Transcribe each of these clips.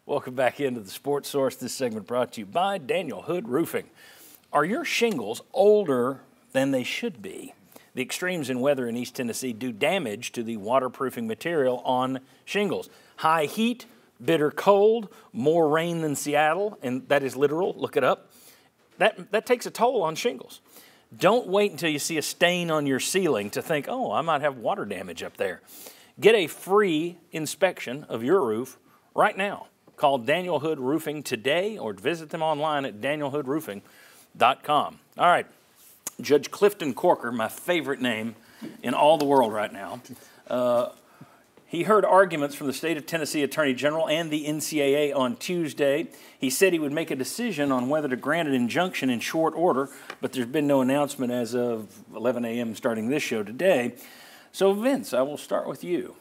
Welcome back into the Sports Source. This segment brought to you by Daniel Hood Roofing. Are your shingles older than they should be? The extremes in weather in East Tennessee do damage to the waterproofing material on shingles. High heat, bitter cold, more rain than Seattle, and that is literal, look it up. That takes a toll on shingles. Don't wait until you see a stain on your ceiling to think, oh, I might have water damage up there. Get a free inspection of your roof right now. Call Daniel Hood Roofing today or visit them online at danielhoodroofing.com. All right, Judge Clifton Corker, my favorite name in all the world right now. He heard arguments from the state of Tennessee Attorney General and the NCAA on Tuesday. He said he would make a decision on whether to grant an injunction in short order, but there's been no announcement as of 11 a.m. starting this show today. So, Vince, I will start with you.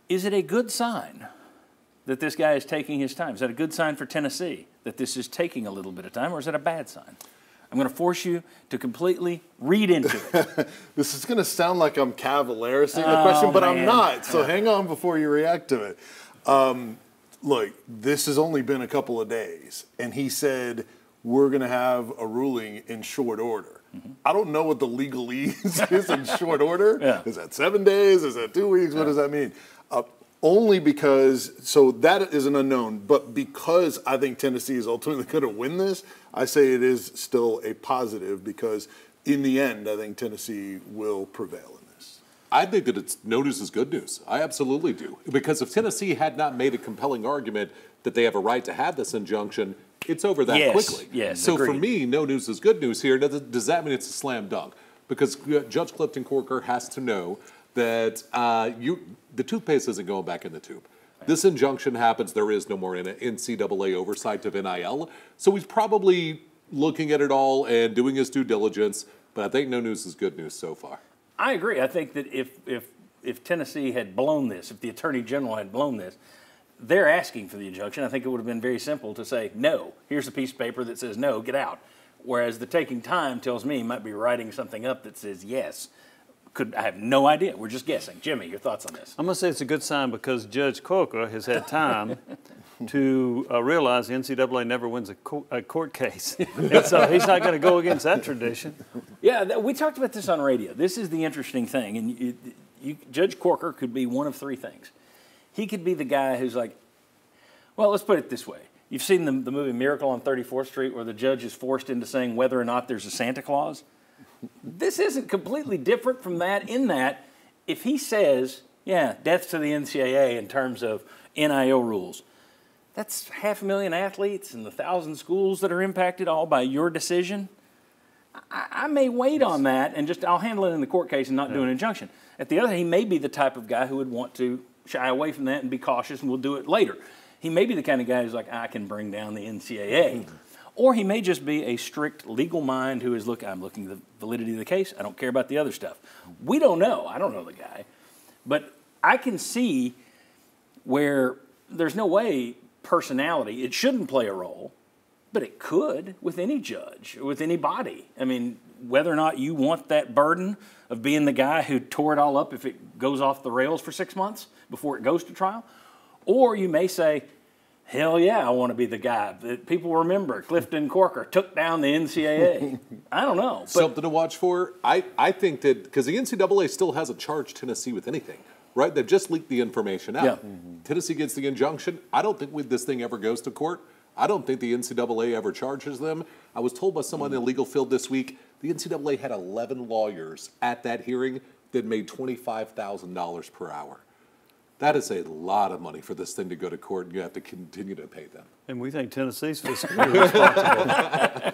Is it a good sign that this guy is taking his time? Is that a good sign for Tennessee, that this is taking a little bit of time, or is that a bad sign? I'm going to force you to completely read into it. This is going to sound like I'm cavalier saying the question, but I'm not. So hang on before you react to it. Look, this has only been a couple of days, and he said we're going to have a ruling in short order. Mm-hmm. I don't know what the legalese is in short order. Yeah. Is that 7 days? Is that 2 weeks? What does that mean? Only because, so that is an unknown, but because I think Tennessee is ultimately going to win this, I say it is still a positive because in the end, I think Tennessee will prevail in this. I think that it's no news is good news. I absolutely do. Because if Tennessee had not made a compelling argument that they have a right to have this injunction, it's over that quickly. Yes, so agreed. for me, no news is good news here. Does that mean it's a slam dunk? Because Judge Clifton Corker has to know that the toothpaste isn't going back in the tube. This injunction happens, there is no more NCAA oversight of NIL. So he's probably looking at it all and doing his due diligence, but I think no news is good news so far. I agree. I think that if Tennessee had blown this, if the Attorney General had blown this, they're asking for the injunction. I think it would have been very simple to say, no, here's a piece of paper that says no, get out. Whereas the taking time tells me he might be writing something up that says yes. I have no idea. We're just guessing. Jimmy, your thoughts on this? I'm going to say it's a good sign because Judge Corker has had time to realize the NCAA never wins a court case. And so he's not going to go against that tradition. Yeah, we talked about this on radio. This is the interesting thing. And Judge Corker could be one of three things. He could be the guy who's like, well, let's put it this way. You've seen the movie Miracle on 34th Street where the judge is forced into saying whether or not there's a Santa Claus. This isn't completely different from that in that if he says, yeah, death to the NCAA in terms of NIL rules, that's 500,000 athletes and the 1,000 schools that are impacted all by your decision. I may wait on that and I'll handle it in the court case and not do an injunction. At the other hand, he may be the type of guy who would want to shy away from that and be cautious and we'll do it later. He may be the kind of guy who's like, I can bring down the NCAA. Or he may just be a strict legal mind who is, look, I'm looking at the validity of the case. I don't care about the other stuff. We don't know. I don't know the guy. But I can see where there's no way personality, it shouldn't play a role, but it could with any judge, with anybody. I mean, whether or not you want that burden of being the guy who tore it all up if it goes off the rails for 6 months before it goes to trial, or you may say, hell yeah, I want to be the guy that people remember. Clifton Corker took down the NCAA. I don't know. Something to watch for. I think that because the NCAA still hasn't charged Tennessee with anything, right? They've just leaked the information out. Yeah. Tennessee gets the injunction. I don't think this thing ever goes to court. I don't think the NCAA ever charges them. I was told by someone in the legal field this week, the NCAA had 11 lawyers at that hearing that made $25,000 per hour. That is a lot of money for this thing to go to court, and you have to continue to pay them. And we think Tennessee's fiscally responsible.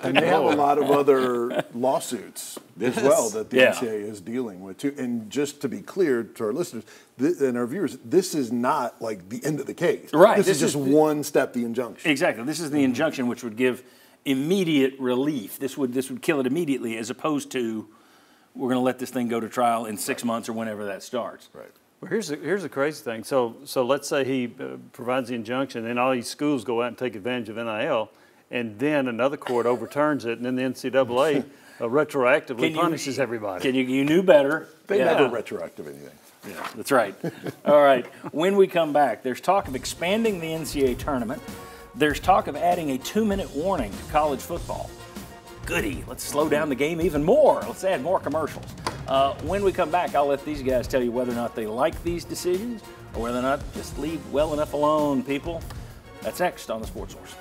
And they have a lot of other lawsuits as well that the NCAA is dealing with, too. And just to be clear to our listeners and our viewers, this is not like the end of the case. Right. This is just one step, the injunction. Exactly. This is the injunction which would give immediate relief. This would kill it immediately as opposed to we're going to let this thing go to trial in 6 months or whenever that starts. Right. Well, here's the crazy thing. So let's say he provides the injunction, and all these schools go out and take advantage of NIL, and then another court overturns it, and then the NCAA retroactively punishes everybody. You knew better. They never retroactive anything. Yeah, that's right. All right. When we come back, there's talk of expanding the NCAA tournament. There's talk of adding a 2-minute warning to college football. Goody. Let's slow down the game even more. Let's add more commercials. When we come back, I'll let these guys tell you whether or not they like these decisions or whether or not just leave well enough alone, people. That's next on the Sports Source.